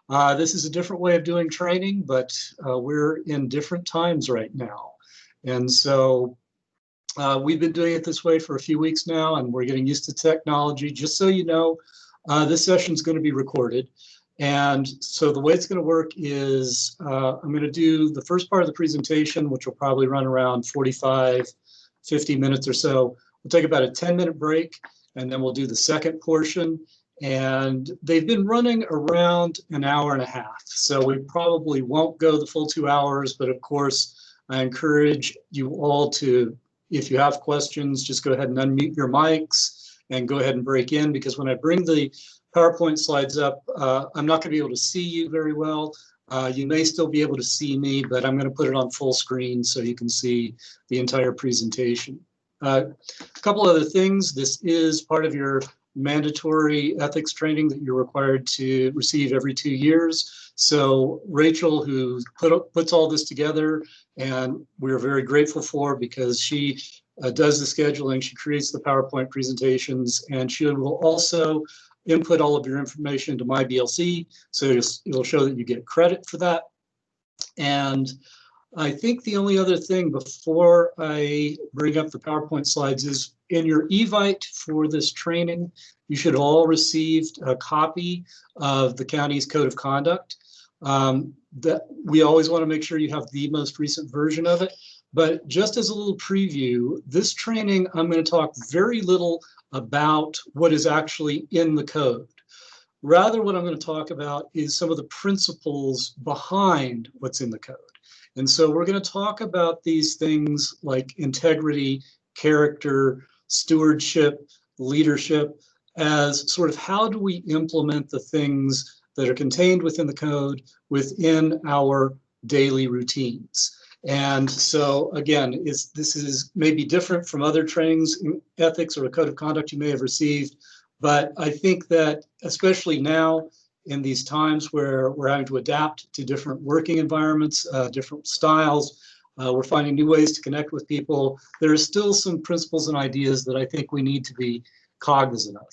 This is a different way of doing training, but we're in different times right now. And so we've been doing it this way for a few weeks now, and we're getting used to technology. Just so you know, this session is going to be recorded. And so the way it's going to work is I'm going to do the first part of the presentation, which will probably run around 45, 50 minutes or so. We'll take about a 10-minute break, and then we'll do the second portion. And they've been running around an hour and a half. So we probably won't go the full 2 hours, but of course, I encourage you all to, if you have questions, just go ahead and unmute your mics and go ahead and break in, because when I bring the PowerPoint slides up, I'm not going to be able to see you very well. You may still be able to see me, but I'm going to put it on full screen so you can see the entire presentation. A couple other things. This is part of your mandatory ethics training that you're required to receive every 2 years. So Rachel, who puts all this together, and we're very grateful for, because she does the scheduling, she creates the PowerPoint presentations, and she will also input all of your information into my BLC, so it'll show that you get credit for that. And I think the only other thing before I bring up the PowerPoint slides is, in your Evite for this training, you should all receive a copy of the county's Code of Conduct. That we always want to make sure you have the most recent version of it. But just as a little preview, this training, I'm going to talk very little about what is actually in the code. Rather, what I'm going to talk about is some of the principles behind what's in the code. And so we're going to talk about these things like integrity, character, stewardship, leadership, as sort of how do we implement the things that are contained within the code within our daily routines. And so again, this is maybe different from other trainings in ethics or a code of conduct you may have received, but I think that especially now in these times where we're having to adapt to different working environments, different styles, we're finding new ways to connect with people, there are still some principles and ideas that I think we need to be cognizant of.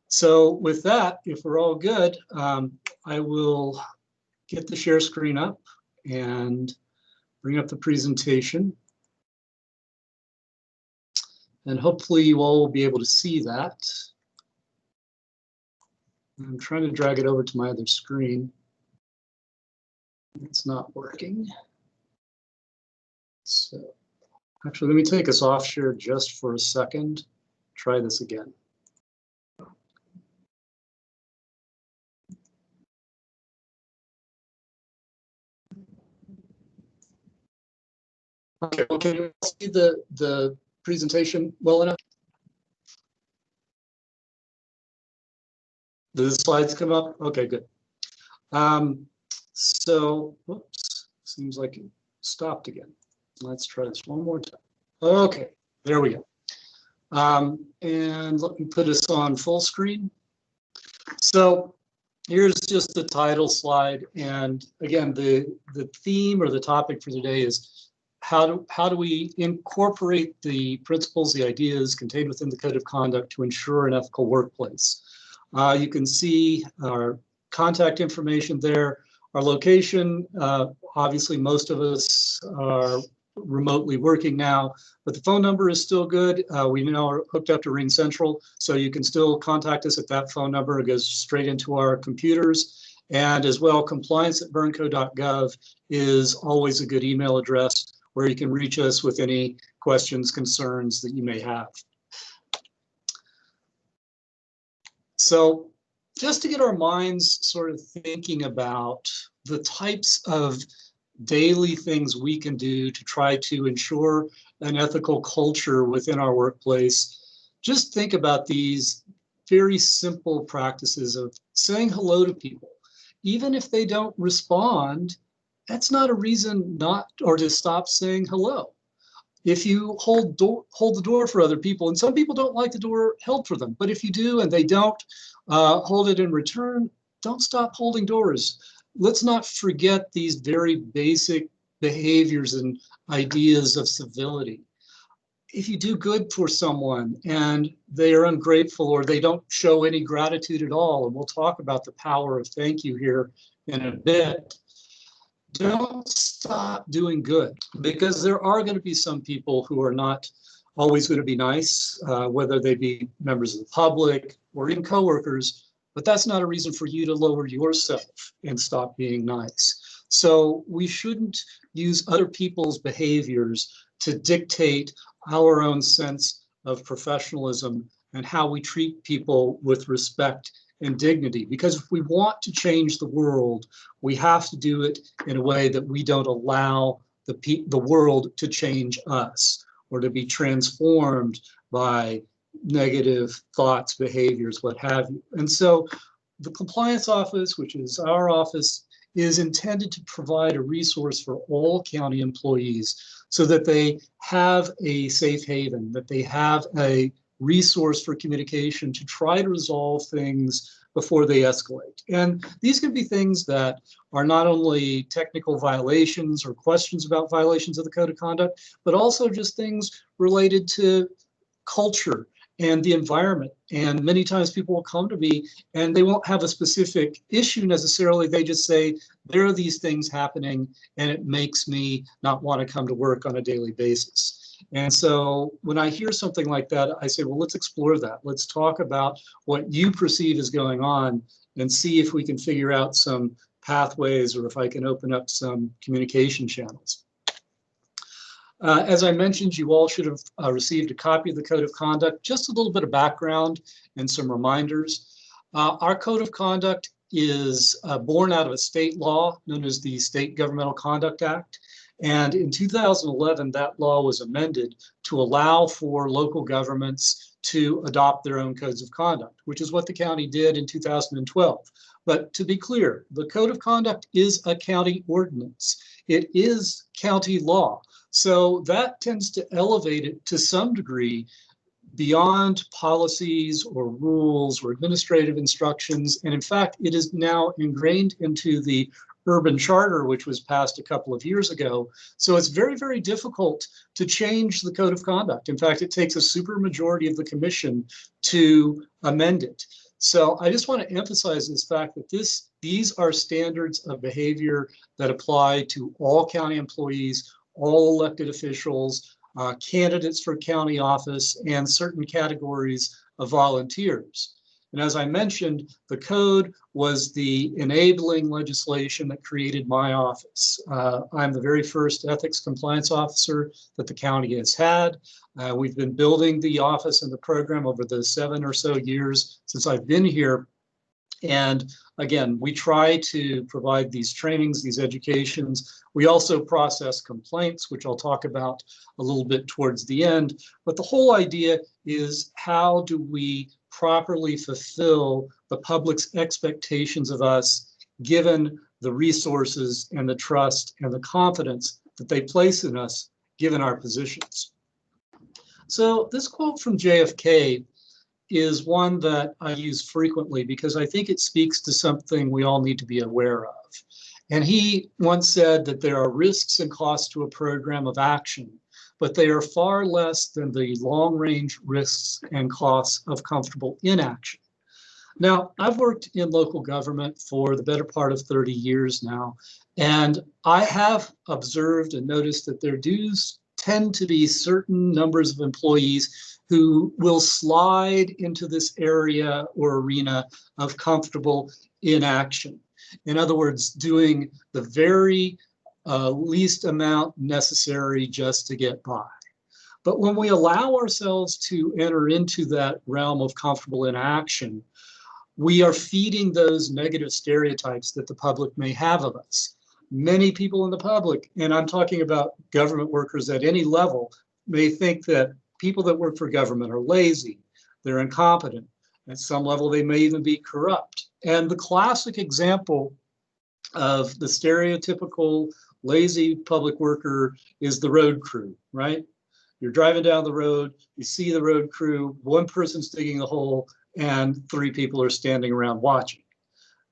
So with that, if we're all good, I will get the share screen up and bring up the presentation. And hopefully you all will be able to see that. I'm trying to drag it over to my other screen. It's not working. So actually, let me take us off share just for a second. Try this again. Okay, well, can you see the presentation well enough? Did the slides come up? Okay, good. So, whoops, seems like it stopped again. Let's try this one more time. Okay, there we go. And let me put us on full screen. So here's just the title slide. And again, the theme or the topic for today is how do we incorporate the principles, the ideas contained within the Code of Conduct to ensure an ethical workplace. You can see our contact information there, our location. Obviously, most of us are remotely working now, but the phone number is still good. We now are hooked up to Ring Central, so you can still contact us at that phone number. It goes straight into our computers. And as well, compliance@burnco.gov is always a good email address where you can reach us with any questions, concerns that you may have. So just to get our minds sort of thinking about the types of daily things we can do to try to ensure an ethical culture within our workplace, just think about these very simple practices of saying hello to people. Even if they don't respond, that's not a reason not or to stop saying hello. If you hold the door for other people, and some people don't like the door held for them, but if you do and they don't hold it in return, don't stop holding doors. Let's not forget these very basic behaviors and ideas of civility. if you do good for someone and they are ungrateful or they don't show any gratitude at all, and we'll talk about the power of thank you here in a bit, don't stop doing good, because there are going to be some people who are not always going to be nice, whether they be members of the public or even coworkers, but that's not a reason for you to lower yourself and stop being nice. So we shouldn't use other people's behaviors to dictate our own sense of professionalism and how we treat people with respect and dignity. Because if we want to change the world, we have to do it in a way that we don't allow the world to change us or to be transformed by negative thoughts, behaviors, what have you. And so the compliance office, which is our office, is intended to provide a resource for all county employees so that they have a safe haven, that they have a resource for communication to try to resolve things before they escalate. And these can be things that are not only technical violations or questions about violations of the code of conduct, but also just things related to culture and the environment. And many times people will come to me and they won't have a specific issue necessarily. They just say, there are these things happening and it makes me not want to come to work on a daily basis. And so when I hear something like that, I say, well, let's explore that. Let's talk about what you perceive is going on and see if we can figure out some pathways or if I can open up some communication channels. As I mentioned, you all should have received a copy of the Code of Conduct. Just a little bit of background and some reminders. Our Code of Conduct is born out of a state law known as the State Governmental Conduct Act. And in 2011, that law was amended to allow for local governments to adopt their own codes of conduct, which is what the county did in 2012. But to be clear, the Code of Conduct is a county ordinance. It is county law. So that tends to elevate it to some degree beyond policies or rules or administrative instructions. And in fact, it is now ingrained into the urban charter, which was passed a couple of years ago. So it's very, very difficult to change the Code of Conduct. In fact, it takes a supermajority of the commission to amend it. So I just want to emphasize this fact that these are standards of behavior that apply to all county employees, all elected officials, candidates for county office, and certain categories of volunteers. And as I mentioned, the code was the enabling legislation that created my office. I'm the very first ethics compliance officer that the county has had. We've been building the office and the program over the 7 or so years since I've been here. And again, we try to provide these trainings, these educations. We also process complaints, which I'll talk about a little bit towards the end. But the whole idea is, how do we properly fulfill the public's expectations of us, given the resources and the trust and the confidence that they place in us, given our positions. So this quote from JFK is one that I use frequently because I think it speaks to something we all need to be aware of. And he once said that there are risks and costs to a program of action, but they are far less than the long-range risks and costs of comfortable inaction. Now, I've worked in local government for the better part of 30 years now, and I have observed and noticed that there do tend to be certain numbers of employees who will slide into this area or arena of comfortable inaction. In other words, doing the very least amount necessary just to get by. But when we allow ourselves to enter into that realm of comfortable inaction, we are feeding those negative stereotypes that the public may have of us. Many people in the public, and I'm talking about government workers at any level, may think that people that work for government are lazy, they're incompetent. At some level, they may even be corrupt. And the classic example of the stereotypical lazy public worker is the road crew, right? You're driving down the road, you see the road crew, one person's digging a hole, and 3 people are standing around watching.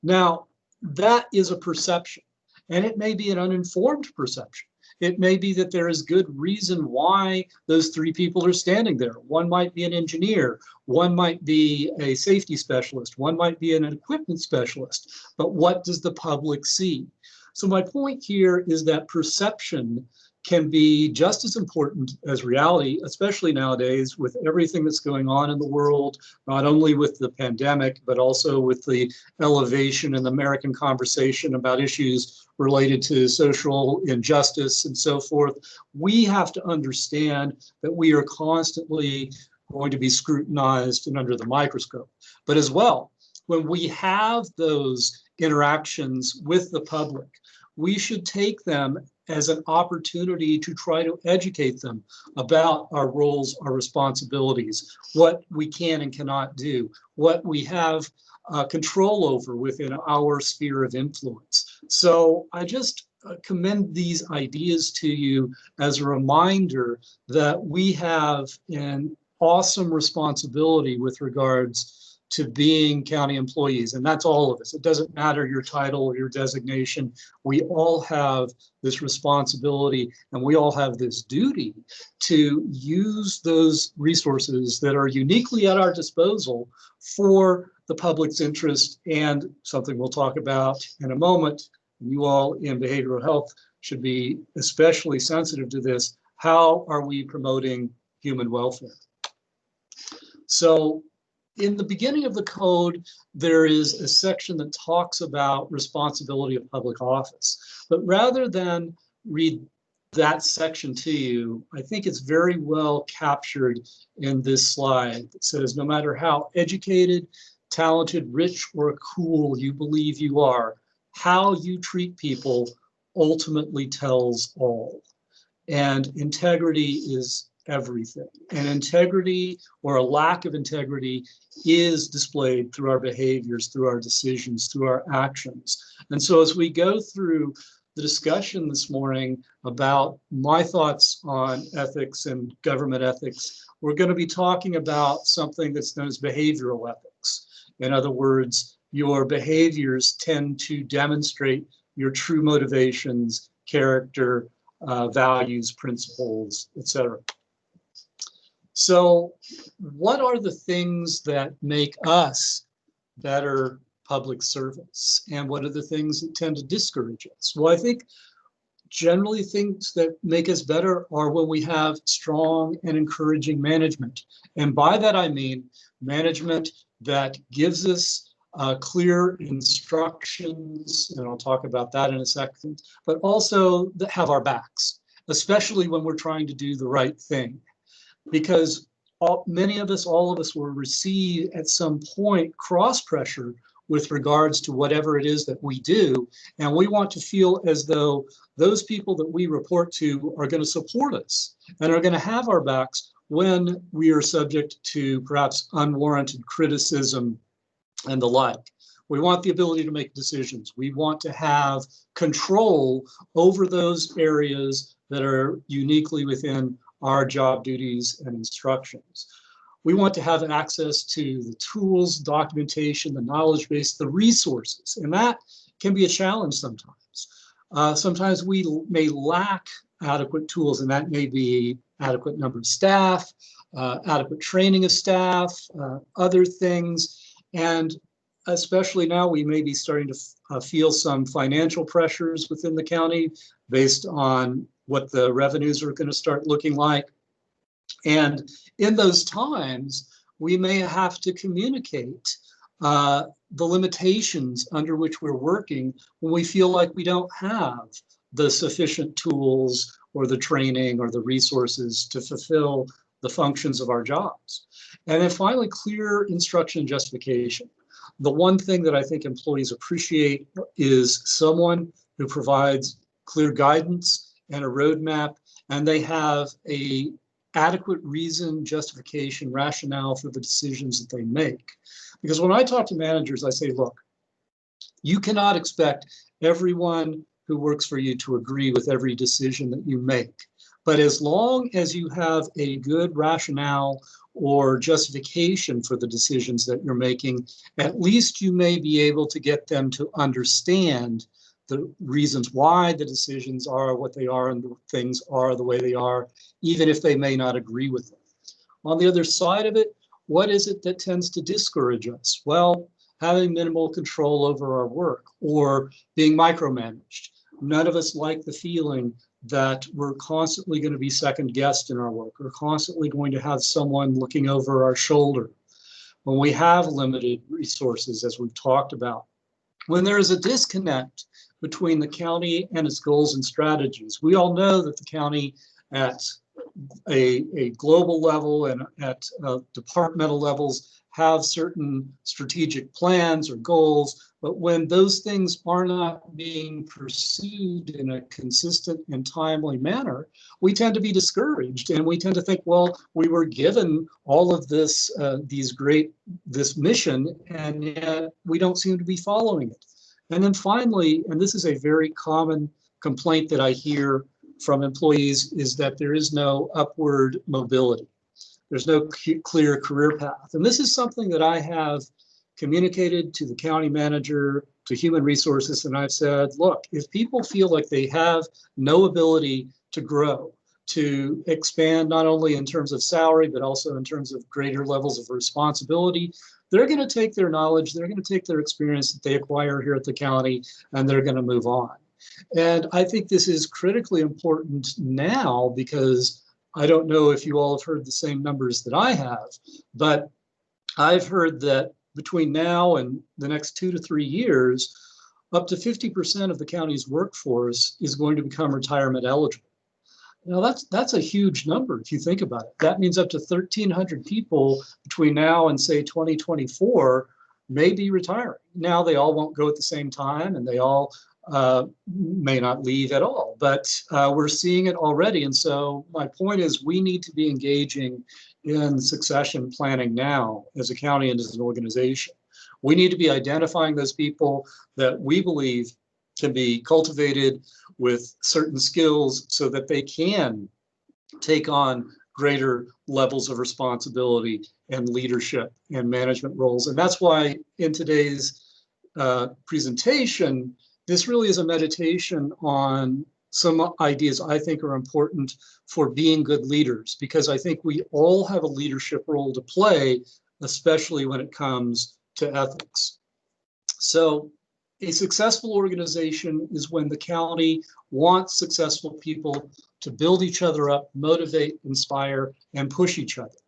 Now, that is a perception, and it may be an uninformed perception. It may be that there is good reason why those three people are standing there. One might be an engineer, one might be a safety specialist, one might be an equipment specialist, but what does the public see? So my point here is that perception can be just as important as reality, especially nowadays with everything that's going on in the world, not only with the pandemic, but also with the elevation in the American conversation about issues related to social injustice and so forth. We have to understand that we are constantly going to be scrutinized and under the microscope. But as well, when we have those interactions with the public, we should take them as an opportunity to try to educate them about our roles, our responsibilities, what we can and cannot do, what we have control over within our sphere of influence. So I just commend these ideas to you as a reminder that we have an awesome responsibility with regards to being county employees, and that's all of us. It doesn't matter your title or your designation. We all have this responsibility, and we all have this duty to use those resources that are uniquely at our disposal for the public's interest, and something we'll talk about in a moment. You all in behavioral health should be especially sensitive to this. How are we promoting human welfare? So in the beginning of the code, there is a section that talks about responsibility of public office. But rather than read that section to you, I think it's very well captured in this slide that says, no matter how educated, talented, rich, or cool you believe you are, how you treat people ultimately tells all. And integrity is everything. And integrity, or a lack of integrity, is displayed through our behaviors, through our decisions, through our actions. And so as we go through the discussion this morning about my thoughts on ethics and government ethics, we're going to be talking about something that's known as behavioral ethics. In other words, your behaviors tend to demonstrate your true motivations, character, values, principles, etc. So what are the things that make us better public servants? And what are the things that tend to discourage us? Well, I think generally things that make us better are when we have strong and encouraging management. And by that, I mean management that gives us clear instructions, and I'll talk about that in a second, but also that have our backs, especially when we're trying to do the right thing. Because many of us, all of us will receive at some point cross pressure with regards to whatever it is that we do. And we want to feel as though those people that we report to are going to support us and are going to have our backs when we are subject to perhaps unwarranted criticism and the like. We want the ability to make decisions. We want to have control over those areas that are uniquely within our job duties and instructions. We want to have access to the tools, documentation, the knowledge base, the resources, and that can be a challenge sometimes. Sometimes we may lack adequate tools, and that may be adequate number of staff, adequate training of staff, other things, and especially now we may be starting to feel some financial pressures within the county based on what the revenues are going to start looking like. And in those times, we may have to communicate the limitations under which we're working when we feel like we don't have the sufficient tools or the training or the resources to fulfill the functions of our jobs. And then finally, clear instruction and justification. The one thing that I think employees appreciate is someone who provides clear guidance and a roadmap, and they have a adequate reason, justification, rationale for the decisions that they make. Because when I talk to managers, I say, look, you cannot expect everyone who works for you to agree with every decision that you make. But as long as you have a good rationale or justification for the decisions that you're making, at least you may be able to get them to understand the reasons why the decisions are what they are and the things are the way they are, even if they may not agree with them. On the other side of it, what is it that tends to discourage us? Well, having minimal control over our work or being micromanaged. None of us like the feeling that we're constantly going to be second guessed in our work. We're constantly going to have someone looking over our shoulder. When we have limited resources, as we've talked about, when there is a disconnect between the county and its goals and strategies. We all know that the county at a global level and at departmental levels have certain strategic plans or goals, but when those things are not being pursued in a consistent and timely manner, we tend to be discouraged and we tend to think, well, we were given all of this, this mission, and yet we don't seem to be following it. And then finally, and this is a very common complaint that I hear from employees, is that there is no upward mobility. There's no clear career path. And this is something that I have communicated to the county manager, to human resources, and I've said, look, if people feel like they have no ability to grow, to expand not only in terms of salary, but also in terms of greater levels of responsibility, they're going to take their knowledge, they're going to take their experience that they acquire here at the county, and they're going to move on. And I think this is critically important now because I don't know if you all have heard the same numbers that I have, but I've heard that between now and the next 2 to 3 years, up to 50% of the county's workforce is going to become retirement eligible. Now that's a huge number if you think about it. That means up to 1,300 people between now and say 2024 may be retiring. Now they all won't go at the same time and they all may not leave at all, but we're seeing it already. And so my point is we need to be engaging in succession planning now as a county and as an organization. We need to be identifying those people that we believe can be cultivated with certain skills so that they can take on greater levels of responsibility and leadership and management roles. And that's why in today's presentation, this really is a meditation on some ideas I think are important for being good leaders, because I think we all have a leadership role to play, especially when it comes to ethics. So a successful organization is when the county wants successful people to build each other up, motivate, inspire, and push each other.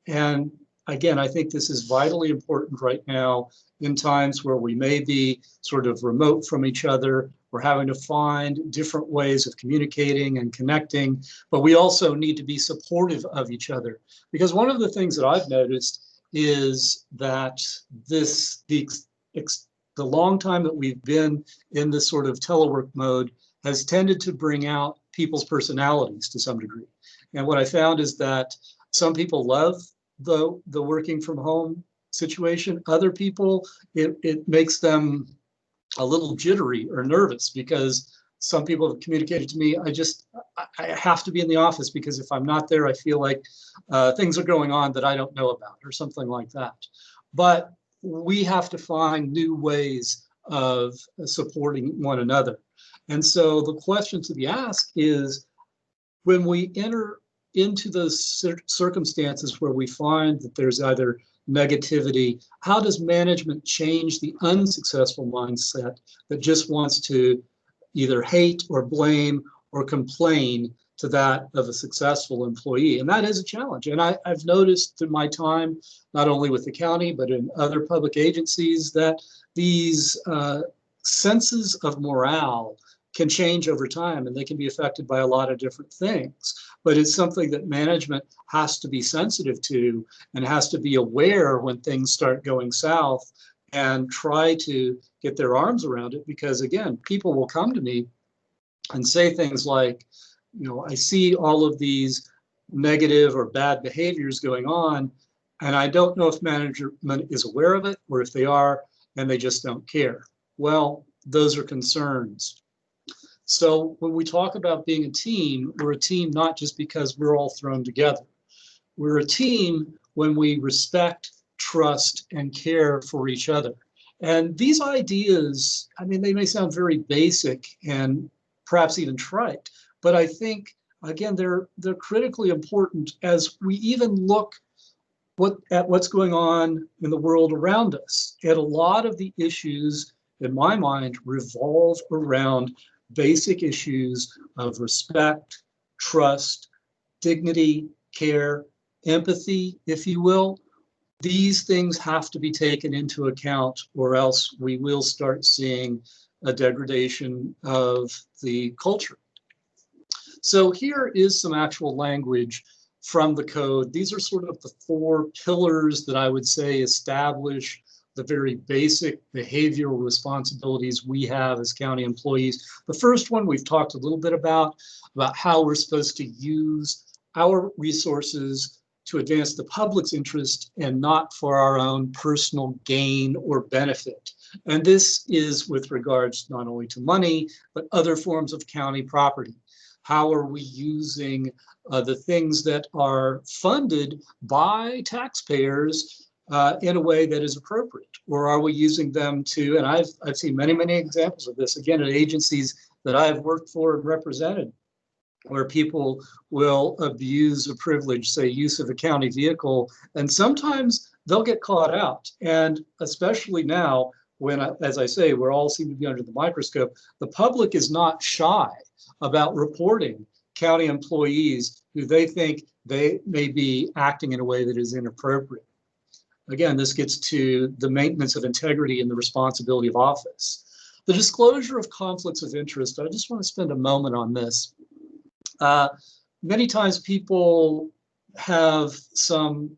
And again, I think this is vitally important right now in times where we may be sort of remote from each other. We're having to find different ways of communicating and connecting, but we also need to be supportive of each other. Because one of the things that I've noticed is that the long time that we've been in this sort of telework mode has tended to bring out people's personalities to some degree. And what I found is that some people love the working from home situation. Other people, it makes them a little jittery or nervous, because some people have communicated to me, I have to be in the office because if I'm not there, I feel like things are going on that I don't know about or something like that. But we have to find new ways of supporting one another. And so the question to be asked is, when we enter into those circumstances where we find that there's either negativity, how does management change the unsuccessful mindset that just wants to either hate or blame or complain to that of a successful employee? And that is a challenge. And I've noticed through my time, not only with the county, but in other public agencies, that these senses of morale can change over time, and they can be affected by a lot of different things. But it's something that management has to be sensitive to and has to be aware when things start going south and try to get their arms around it. Because again, people will come to me and say things like, I see all of these negative or bad behaviors going on, and I don't know if management is aware of it, or if they are and they just don't care. Well, those are concerns. So when we talk about being a team, we're a team not just because we're all thrown together. We're a team when we respect, trust, and care for each other. And these ideas, I mean, they may sound very basic and perhaps even trite, but I think, again, they're critically important as we even look at what's going on in the world around us. And a lot of the issues, in my mind, revolve around basic issues of respect, trust, dignity, care, empathy, if you will. These things have to be taken into account, or else we will start seeing a degradation of the culture. So here is some actual language from the code. These are sort of the four pillars that I would say establish the very basic behavioral responsibilities we have as county employees. The first one we've talked a little bit about how we're supposed to use our resources to advance the public's interest and not for our own personal gain or benefit. And this is with regards not only to money, but other forms of county property. How are we using the things that are funded by taxpayers in a way that is appropriate? Or are we using them to, and I've seen many, many examples of this, again, at agencies that I've worked for and represented, where people will abuse a privilege, say use of a county vehicle, and sometimes they'll get caught out. And especially now, when, as I say, we're all seem to be under the microscope, the public is not shy about reporting county employees who they think they may be acting in a way that is inappropriate. Again, this gets to the maintenance of integrity and the responsibility of office. The disclosure of conflicts of interest, I just want to spend a moment on this. Many times people have some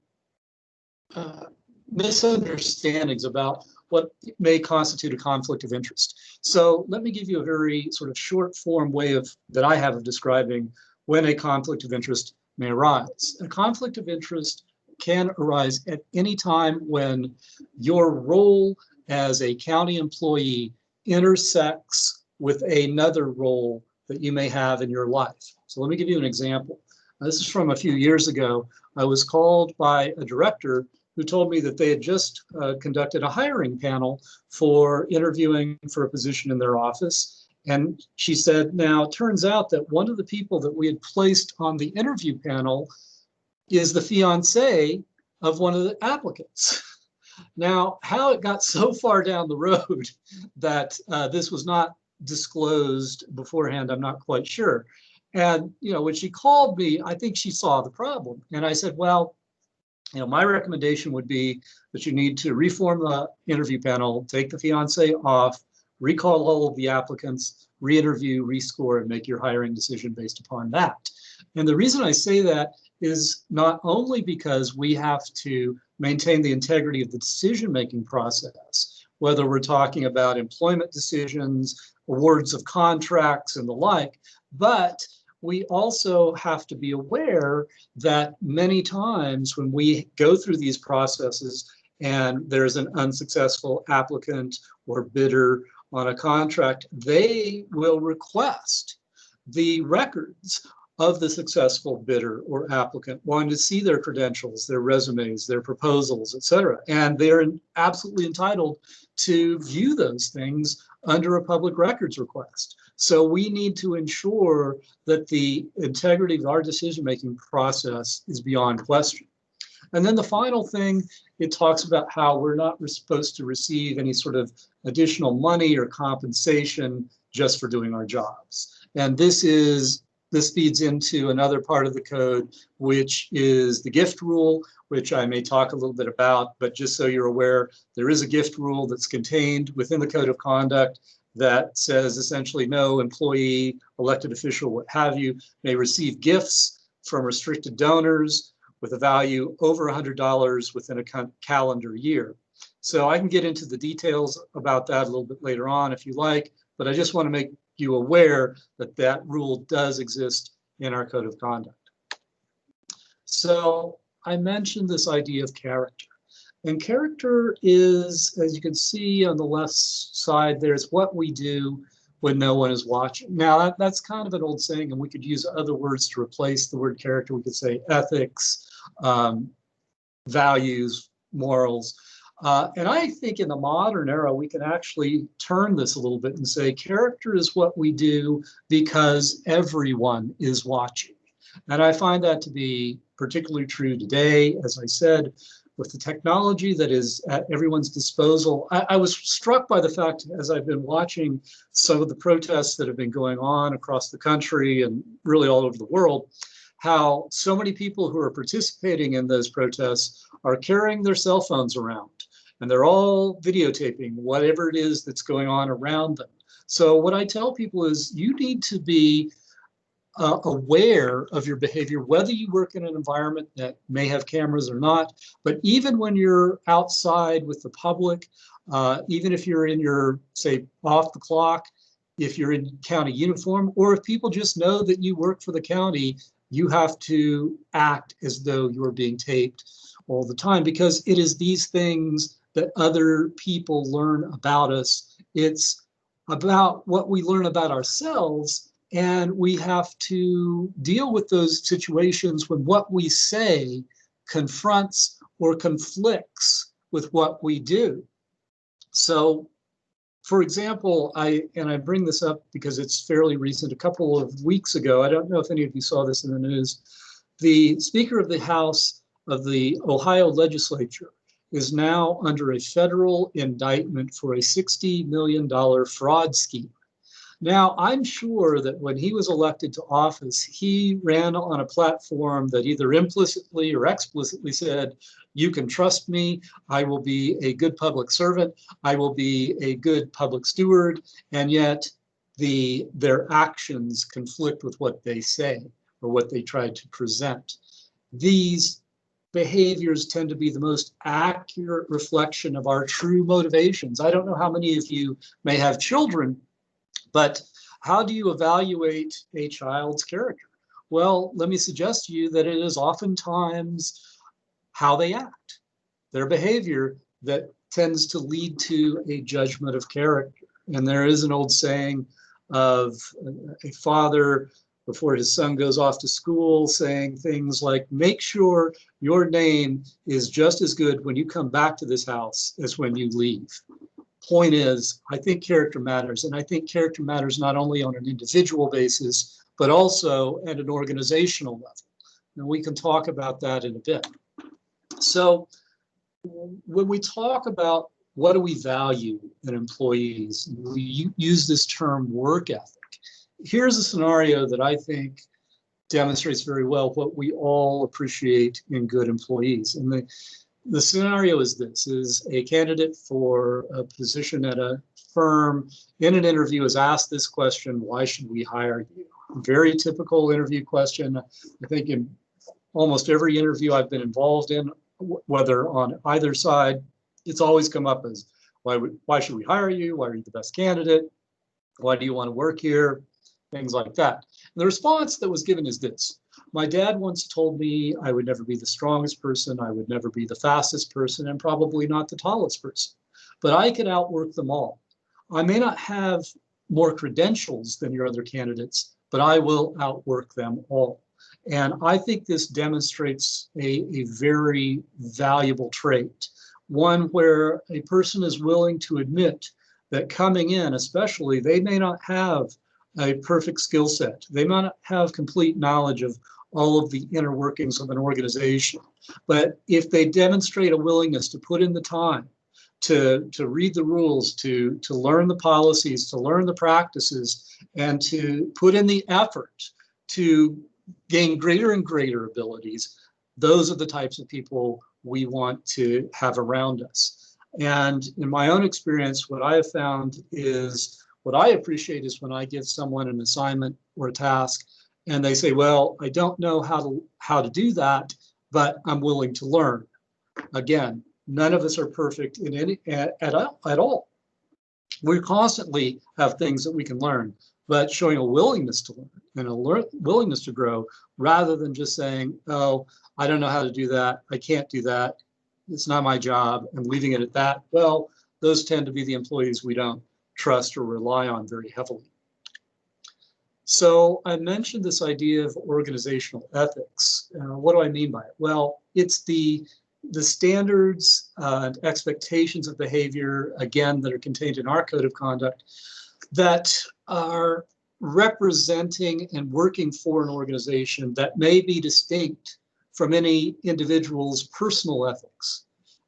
misunderstandings about what may constitute a conflict of interest. So let me give you a very sort of short form way that I have of describing when a conflict of interest may arise. A conflict of interest can arise at any time when your role as a county employee intersects with another role that you may have in your life. So let me give you an example. This is from a few years ago. I was called by a director who told me that they had just conducted a hiring panel for interviewing for a position in their office. And she said, now it turns out that one of the people that we had placed on the interview panel is the fiance of one of the applicants. Now, how it got so far down the road that this was not disclosed beforehand, I'm not quite sure. And, you know, when she called me, I think she saw the problem. And I said, well, you know, my recommendation would be that you need to reform the interview panel, take the fiance off, recall all of the applicants, re-interview, rescore, and make your hiring decision based upon that. And the reason I say that is not only because we have to maintain the integrity of the decision-making process, whether we're talking about employment decisions, awards of contracts, and the like, but we also have to be aware that many times when we go through these processes and there's an unsuccessful applicant or bidder on a contract, they will request the records of the successful bidder or applicant, wanting to see their credentials, their resumes, their proposals, et cetera. And they're absolutely entitled to view those things under a public records request. So we need to ensure that the integrity of our decision-making process is beyond question. And then the final thing, it talks about how we're not supposed to receive any sort of additional money or compensation just for doing our jobs. And this feeds into another part of the code, which is the gift rule, which I may talk a little bit about, but just so you're aware, there is a gift rule that's contained within the code of conduct that says essentially no employee, elected official, what have you, may receive gifts from restricted donors with a value over $100 within a calendar year. So I can get into the details about that a little bit later on if you like, but I just want to make you aware that that rule does exist in our code of conduct. So I mentioned this idea of character. And character is, as you can see on the left side, there's what we do when no one is watching. Now, that's kind of an old saying, and we could use other words to replace the word character. We could say ethics, values, morals. And I think in the modern era, we can actually turn this a little bit and say character is what we do because everyone is watching. And I find that to be particularly true today. As I said, with the technology that is at everyone's disposal, I was struck by the fact, as I've been watching some of the protests that have been going on across the country and really all over the world, how so many people who are participating in those protests are carrying their cell phones around, and they're all videotaping whatever it is that's going on around them. So what I tell people is you need to be aware of your behavior, whether you work in an environment that may have cameras or not. But even when you're outside with the public, even if you're in your, say, off the clock, if you're in county uniform, or if people just know that you work for the county, you have to act as though you're being taped all the time, because it is these things that other people learn about us. It's about what we learn about ourselves. And we have to deal with those situations when what we say confronts or conflicts with what we do. So, for example, I bring this up because it's fairly recent. A couple of weeks ago, I don't know if any of you saw this in the news, the Speaker of the House of the Ohio legislature is now under a federal indictment for a $60 million fraud scheme. Now, I'm sure that when he was elected to office, he ran on a platform that either implicitly or explicitly said, you can trust me, I will be a good public servant, I will be a good public steward, and yet their actions conflict with what they say or what they try to present. These behaviors tend to be the most accurate reflection of our true motivations. I don't know how many of you may have children, but how do you evaluate a child's character? Well, let me suggest to you that it is oftentimes how they act, their behavior, that tends to lead to a judgment of character. And there is an old saying of a father before his son goes off to school saying things like, make sure your name is just as good when you come back to this house as when you leave. Point is, I think character matters, and I think character matters not only on an individual basis, but also at an organizational level. And we can talk about that in a bit. So when we talk about what do we value in employees, we use this term work ethic. Here's a scenario that I think demonstrates very well what we all appreciate in good employees. And the scenario is this, is a candidate for a position at a firm in an interview is asked this question, why should we hire you? Very typical interview question. I think in almost every interview I've been involved in, whether on either side, it's always come up as, why should we hire you? Why are you the best candidate? Why do you want to work here? Things like that. And the response that was given is this. My dad once told me I would never be the strongest person, I would never be the fastest person, and probably not the tallest person, but I could outwork them all. I may not have more credentials than your other candidates, but I will outwork them all. And I think this demonstrates a very valuable trait, one where a person is willing to admit that coming in, especially, they may not have a perfect skill set. They may not have complete knowledge of all of the inner workings of an organization. But if they demonstrate a willingness to put in the time, to read the rules, to learn the policies, to learn the practices, and to put in the effort to gain greater and greater abilities, those are the types of people we want to have around us. And in my own experience, what I have found is, what I appreciate is when I give someone an assignment or a task and they say, well, I don't know how to do that, but I'm willing to learn. Again, none of us are perfect in at all. We constantly have things that we can learn, but showing a willingness to learn and a willingness to grow, rather than just saying, oh, I don't know how to do that, I can't do that, it's not my job, and leaving it at that. Well, those tend to be the employees we don't trust or rely on very heavily. So I mentioned this idea of organizational ethics. What do I mean by it? Well, it's the the standards and expectations of behavior, again, that are contained in our code of conduct, that are representing and working for an organization that may be distinct from any individual's personal ethics.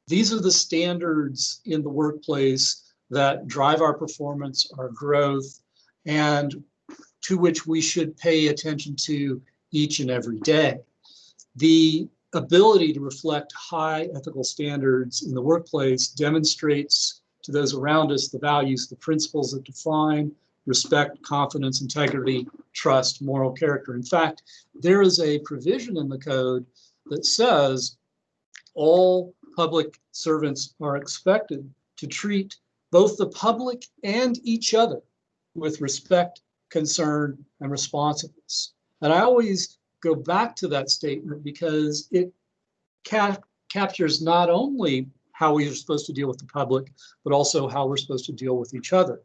These are the standards in the workplace that drive our performance, our growth, and to which we should pay attention to each and every day. The ability to reflect high ethical standards in the workplace demonstrates to those around us the values, the principles that define respect, confidence, integrity, trust, moral character. In fact, there is a provision in the code that says all public servants are expected to treat both the public and each other with respect, concern, and responsiveness. And I always go back to that statement because it captures not only how we are supposed to deal with the public, but also how we're supposed to deal with each other.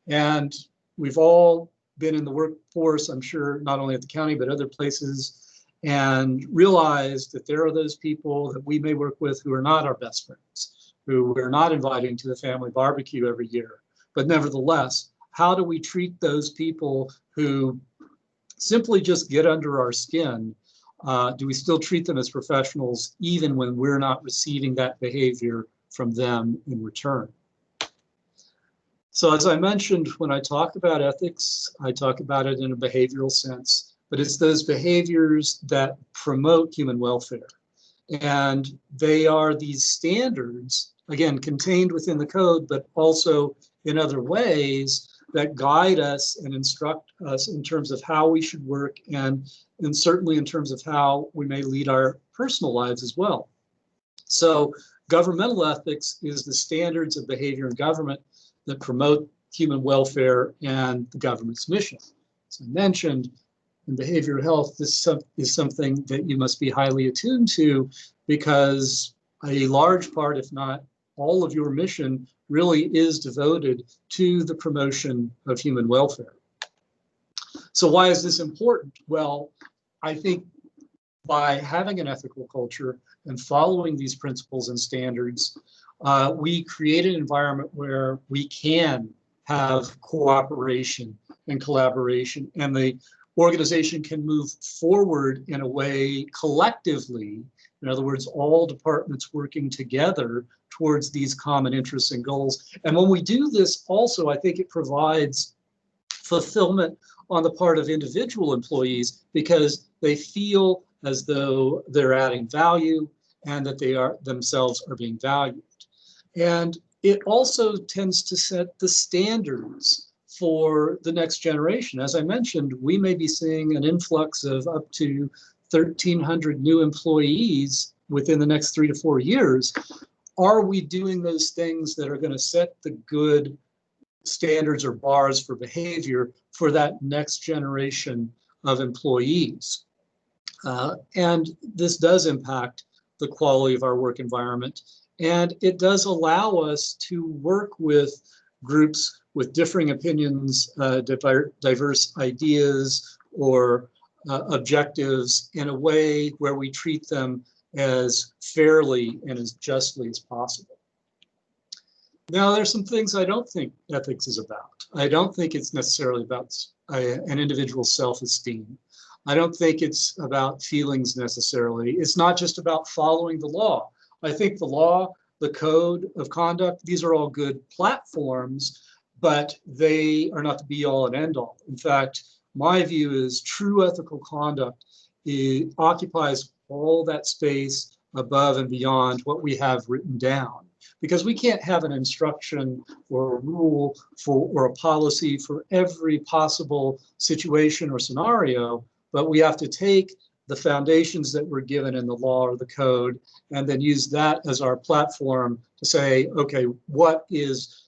And we've all been in the workforce, I'm sure, not only at the county, but other places, and realized that there are those people that we may work with who are not our best friends, who we're not inviting to the family barbecue every year. But nevertheless, how do we treat those people who simply just get under our skin? Do we still treat them as professionals even when we're not receiving that behavior from them in return? So as I mentioned, when I talk about ethics, I talk about it in a behavioral sense, but it's those behaviors that promote human welfare. And they are these standards, again, contained within the code, but also in other ways that guide us and instruct us in terms of how we should work, and certainly in terms of how we may lead our personal lives as well. So governmental ethics is the standards of behavior in government that promote human welfare and the government's mission. As I mentioned, in behavioral health, this is something that you must be highly attuned to, because a large part, if not all of your mission, really is devoted to the promotion of human welfare. So why is this important? Well, I think by having an ethical culture and following these principles and standards, we create an environment where we can have cooperation and collaboration, and the organization can move forward in a way collectively. In other words, all departments working together towards these common interests and goals. And when we do this also, I think it provides fulfillment on the part of individual employees, because they feel as though they're adding value and that they are themselves are being valued. And it also tends to set the standards for the next generation. As I mentioned, we may be seeing an influx of up to 1,300 new employees within the next 3 to 4 years. Are we doing those things that are going to set the good standards or bars for behavior for that next generation of employees? And this does impact the quality of our work environment. And it does allow us to work with groups with differing opinions, diverse ideas, or objectives in a way where we treat them as fairly and as justly as possible. Now, there's some things I don't think ethics is about. I don't think it's necessarily about an individual's self-esteem. I don't think it's about feelings necessarily. It's not just about following the law. I think the law, the code of conduct, these are all good platforms, but they are not the be-all and end-all. In fact, my view is true ethical conduct occupies all that space above and beyond what we have written down. Because we can't have an instruction or a rule or a policy for every possible situation or scenario, but we have to take the foundations that were given in the law or the code and then use that as our platform to say, okay, what is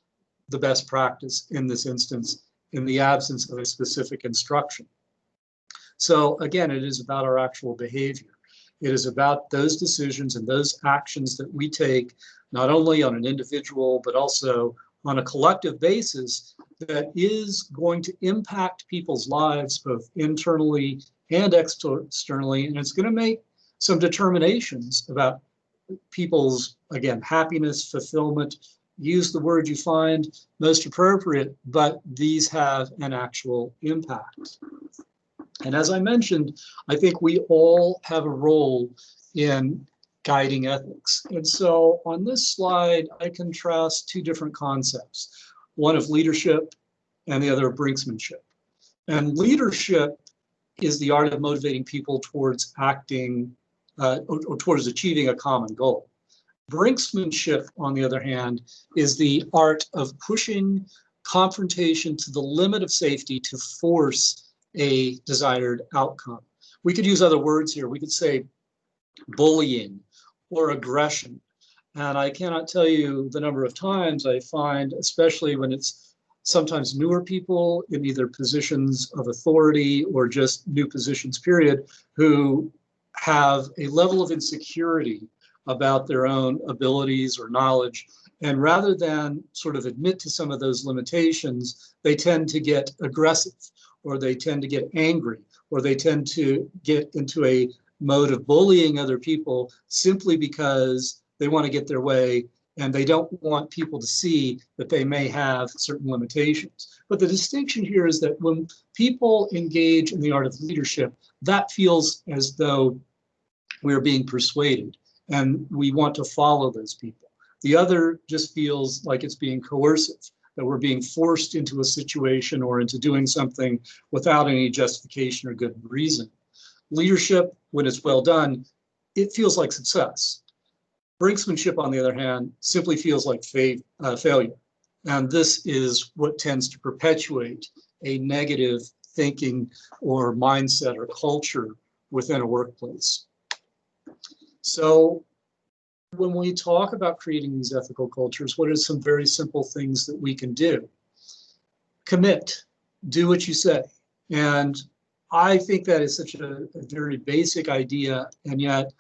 the best practice in this instance in the absence of a specific instruction? So again, it is about our actual behavior. It is about those decisions and those actions that we take, not only on an individual, but also on a collective basis, that is going to impact people's lives, both internally and externally. And it's going to make some determinations about people's, again, happiness, fulfillment. Use the word you find most appropriate, but these have an actual impact. And as I mentioned, I think we all have a role in guiding ethics. And so on this slide, I contrast two different concepts, one of leadership and the other of brinksmanship. And leadership is the art of motivating people towards acting or towards achieving a common goal. Brinksmanship, on the other hand, is the art of pushing confrontation to the limit of safety to force a desired outcome. We could use other words here. We could say bullying or aggression. And I cannot tell you the number of times I find, especially when it's sometimes newer people in either positions of authority or just new positions, period, who have a level of insecurity about their own abilities or knowledge. And rather than sort of admit to some of those limitations, they tend to get aggressive, or they tend to get angry, or they tend to get into a mode of bullying other people simply because they want to get their way and they don't want people to see that they may have certain limitations. But the distinction here is that when people engage in the art of leadership, that feels as though we're being persuaded and we want to follow those people. The other just feels like it's being coercive, that we're being forced into a situation or into doing something without any justification or good reason. Leadership, when it's well done, it feels like success. Brinksmanship, on the other hand, simply feels like failure. And this is what tends to perpetuate a negative thinking or mindset or culture within a workplace. So when we talk about creating these ethical cultures, what are some very simple things that we can do? Commit, do what you say. And I think that is such a very basic idea, and yet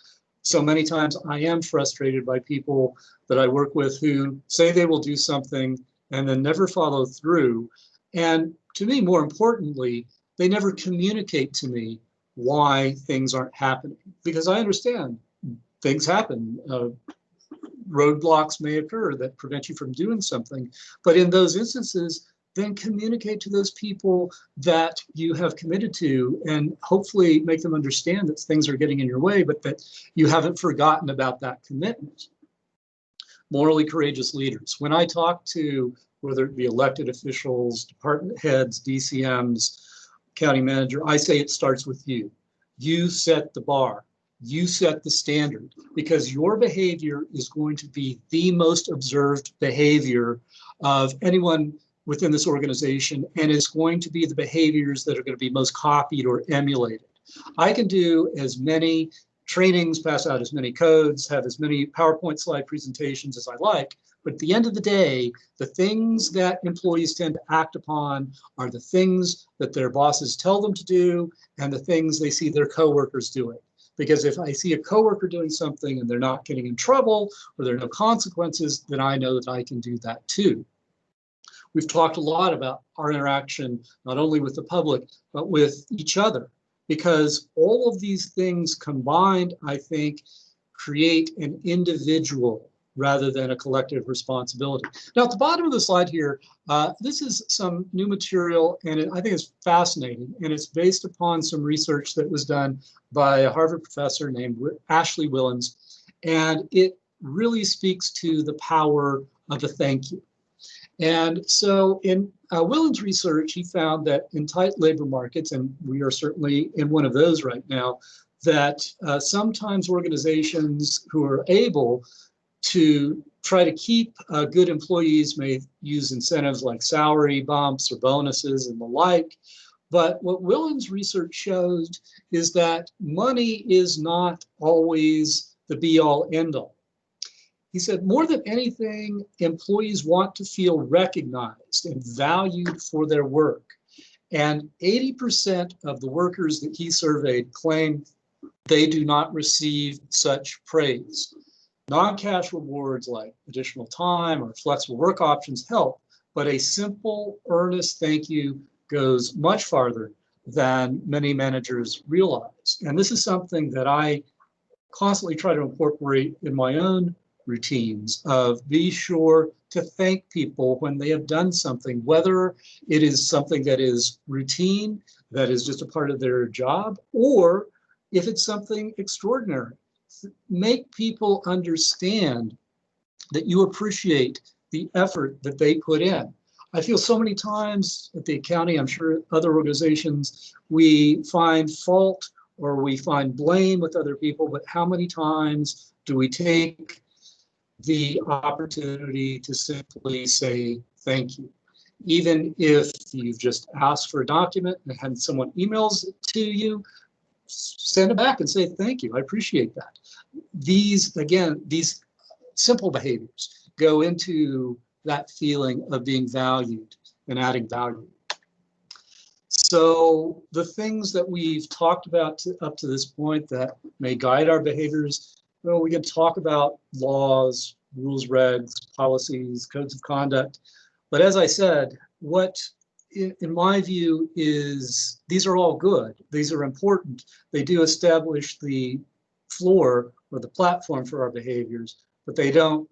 so many times I am frustrated by people that I work with who say they will do something and then never follow through. And to me, more importantly, they never communicate to me why things aren't happening, because I understand things happen. Roadblocks may occur that prevent you from doing something. But in those instances, then communicate to those people that you have committed to and hopefully make them understand that things are getting in your way, but that you haven't forgotten about that commitment. Morally courageous leaders. When I talk to, whether it be elected officials, department heads, DCMs, county manager, I say it starts with you. You set the bar. You set the standard, because your behavior is going to be the most observed behavior of anyone within this organization, and it's going to be the behaviors that are going to be most copied or emulated. I can do as many trainings, pass out as many codes, have as many PowerPoint slide presentations as I like, but at the end of the day, the things that employees tend to act upon are the things that their bosses tell them to do and the things they see their coworkers doing. Because if I see a coworker doing something and they're not getting in trouble or there are no consequences, then I know that I can do that too. We've talked a lot about our interaction, not only with the public, but with each other, because all of these things combined, I think, create an individual rather than a collective responsibility. Now, at the bottom of the slide here, this is some new material, and I think it's fascinating, and it's based upon some research that was done by a Harvard professor named Ashley Willens, and it really speaks to the power of a thank you. And so in Willens' research, he found that in tight labor markets, and we are certainly in one of those right now, that sometimes organizations who are able to try to keep good employees may use incentives like salary bumps or bonuses and the like. But what Willens' research showed is that money is not always the be-all, end-all. He said, more than anything, employees want to feel recognized and valued for their work. And 80% of the workers that he surveyed claim they do not receive such praise. Non-cash rewards like additional time or flexible work options help, but a simple, earnest thank you goes much farther than many managers realize. And this is something that I constantly try to incorporate in my own routines of be sure to thank people when they have done something, whether it is something that is routine, that is just a part of their job, or if it's something extraordinary. Make people understand that you appreciate the effort that they put in. I feel so many times at the county, I'm sure other organizations, we find fault or we find blame with other people, but how many times do we take the opportunity to simply say thank you? Even if you've just asked for a document and someone emails it to you, send it back and say thank you. I appreciate that. These, again, these simple behaviors go into that feeling of being valued and adding value. So the things that we've talked about up to this point that may guide our behaviors, well, we can talk about laws, rules, regs, policies, codes of conduct. But as I said, what in my view is these are all good. These are important. They do establish the floor or the platform for our behaviors, but they don't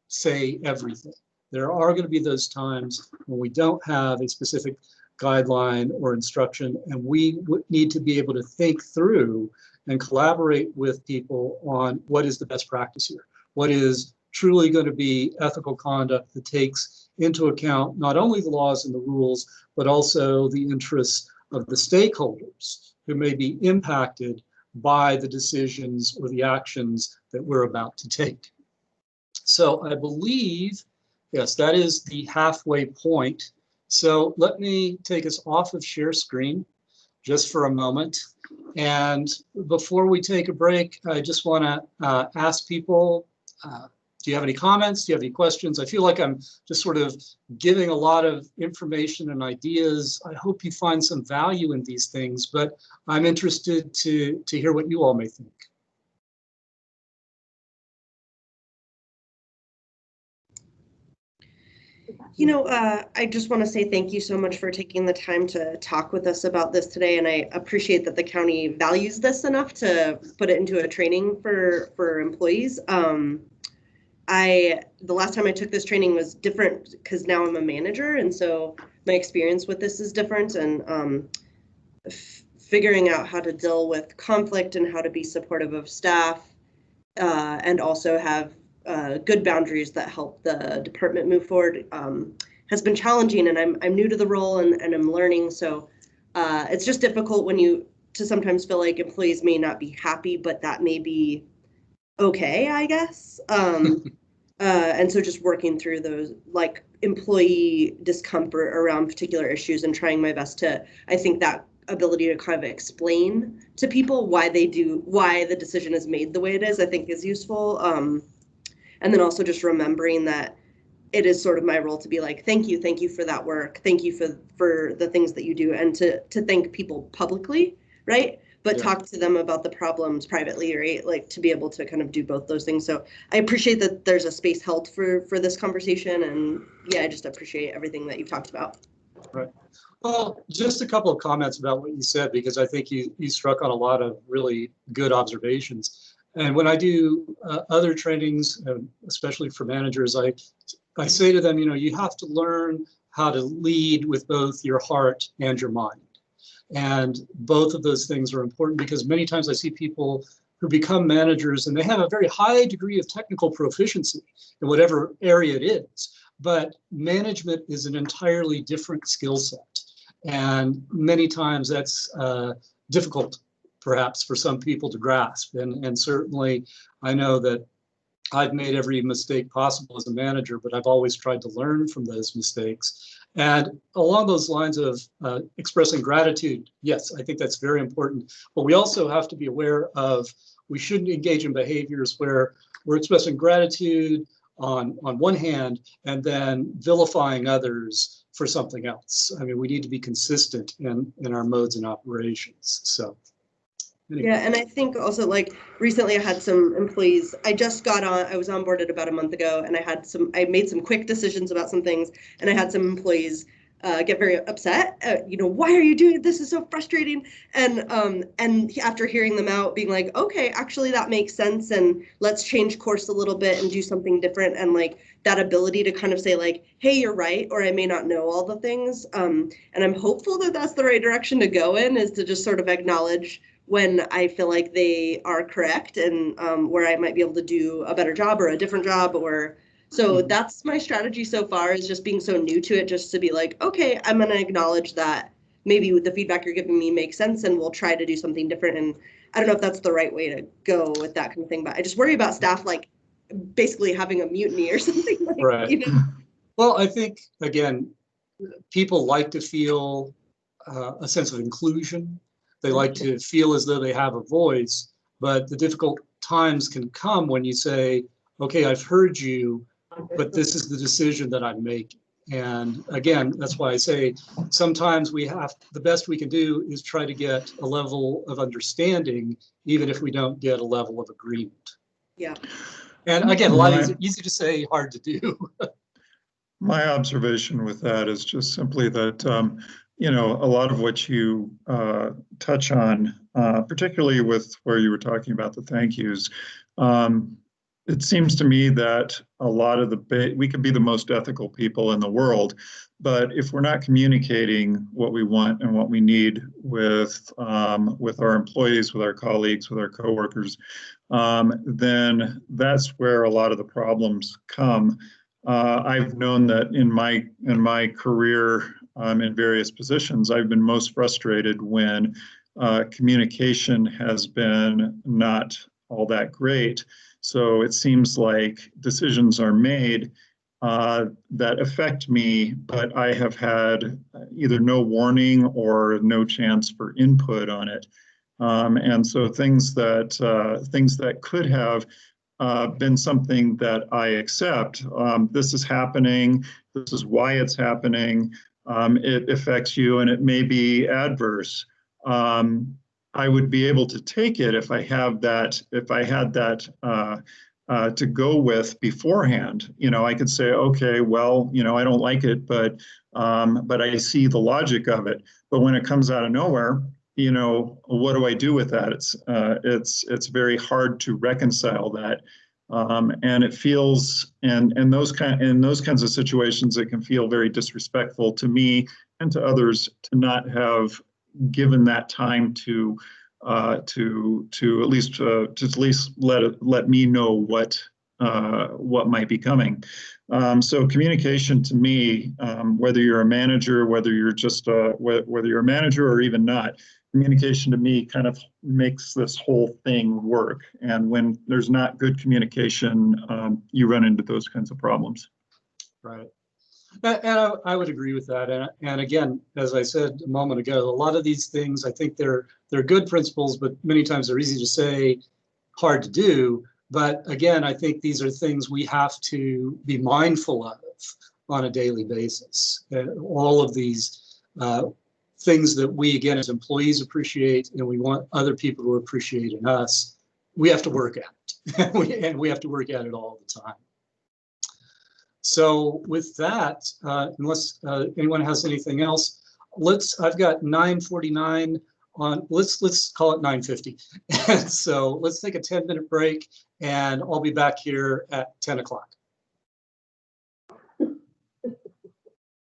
say everything. There are going to be those times when we don't have a specific guideline or instruction, and we need to be able to think through and collaborate with people on what is the best practice here, what is truly going to be ethical conduct that takes into account not only the laws and the rules, but also the interests of the stakeholders who may be impacted by the decisions or the actions that we're about to take. So I believe, yes, that is the halfway point. So let me take us off of share screen just for a moment. And before we take a break, I just want to ask people, do you have any comments? Do you have any questions? I feel like I'm just sort of giving a lot of information and ideas. I hope you find some value in these things, but I'm interested to hear what you all may think. You know, I just want to say thank you so much for taking the time to talk with us about this today, and I appreciate that the county values this enough to put it into a training for employees. The last time I took this training was different because now I'm a manager, and so my experience with this is different, and figuring out how to deal with conflict and how to be supportive of staff, and also have good boundaries that help the department move forward has been challenging, and I'm new to the role and I'm learning. So it's just difficult when you to sometimes feel like employees may not be happy, but that may be okay, I guess. And so just working through those like employee discomfort around particular issues and trying my best to, I think that ability to kind of explain to people why the decision is made the way it is, I think is useful. And then also just remembering that it is sort of my role to be like, thank you for that work. Thank you for the things that you do, and to thank people publicly, right? But talk to them about the problems privately, right? Like to be able to kind of do both those things. So I appreciate that there's a space held for this conversation. And yeah, I just appreciate everything that you've talked about. Right. Well, just a couple of comments about what you said, because I think you struck on a lot of really good observations. And when I do other trainings, especially for managers, I say to them, you have to learn how to lead with both your heart and your mind. And both of those things are important, because many times I see people who become managers and they have a very high degree of technical proficiency in whatever area it is. But management is an entirely different skill set. And many times that's difficult, perhaps, for some people to grasp. And certainly I know that I've made every mistake possible as a manager, but I've always tried to learn from those mistakes. And along those lines of expressing gratitude, yes, I think that's very important. But we also have to be aware of, we shouldn't engage in behaviors where we're expressing gratitude on one hand and then vilifying others for something else. I mean, we need to be consistent in our modes and operations. So. Anyway. Yeah, and I think also like recently I had some employees, I was onboarded about a month ago, and I made some quick decisions about some things, and I had some employees get very upset. Why are you doing it? This is so frustrating. And after hearing them out, being like, okay, actually that makes sense, and let's change course a little bit and do something different. And like that ability to kind of say like, hey, you're right, or I may not know all the things. And I'm hopeful that that's the right direction to go in, is to just sort of acknowledge when I feel like they are correct, and where I might be able to do a better job or a different job. Or so that's my strategy so far, is just being so new to it, just to be like, okay, I'm going to acknowledge that maybe the feedback you're giving me makes sense, and we'll try to do something different. And I don't know if that's the right way to go with that kind of thing, but I just worry about staff like basically having a mutiny or something like, right. Well, I think, again, people like to feel a sense of inclusion. They like to feel as though they have a voice, but the difficult times can come when you say, okay, I've heard you, but this is the decision that I'm making. And again, that's why I say sometimes the best we can do is try to get a level of understanding, even if we don't get a level of agreement. Yeah. And again, a lot easy to say, hard to do. My observation with that is just simply that, a lot of what you touch on, particularly with where you were talking about the thank yous, it seems to me that a lot of we could be the most ethical people in the world, but if we're not communicating what we want and what we need with our employees, with our colleagues, with our coworkers, then that's where a lot of the problems come. I've known that in my career in various positions, I've been most frustrated when communication has been not all that great. So it seems like decisions are made that affect me, but I have had either no warning or no chance for input on it. And so things that could have been something that I accept. This is happening. This is why it's happening. It affects you, and it may be adverse. I would be able to take it if I had that to go with beforehand. I could say, okay, well, I don't like it, but I see the logic of it. But when it comes out of nowhere, what do I do with that? It's very hard to reconcile that. And it feels, and in those kinds of situations, it can feel very disrespectful to me and to others to not have given that time to at least let me know what might be coming. So communication to me, whether you're a manager, whether you're a manager or even not, communication to me kind of makes this whole thing work. And when there's not good communication, you run into those kinds of problems. Right. And I would agree with that. And again, as I said a moment ago, a lot of these things, I think they're good principles, but many times they're easy to say, hard to do. But again, I think these are things we have to be mindful of on a daily basis. All of these things that we, again, as employees appreciate, and we want other people to appreciate in us, we have to work at it. And we have to work at it all the time. So with that, unless anyone has anything else, I've got 9:49 on, let's call it 9:50. And so let's take a 10-minute break, and I'll be back here at 10 o'clock.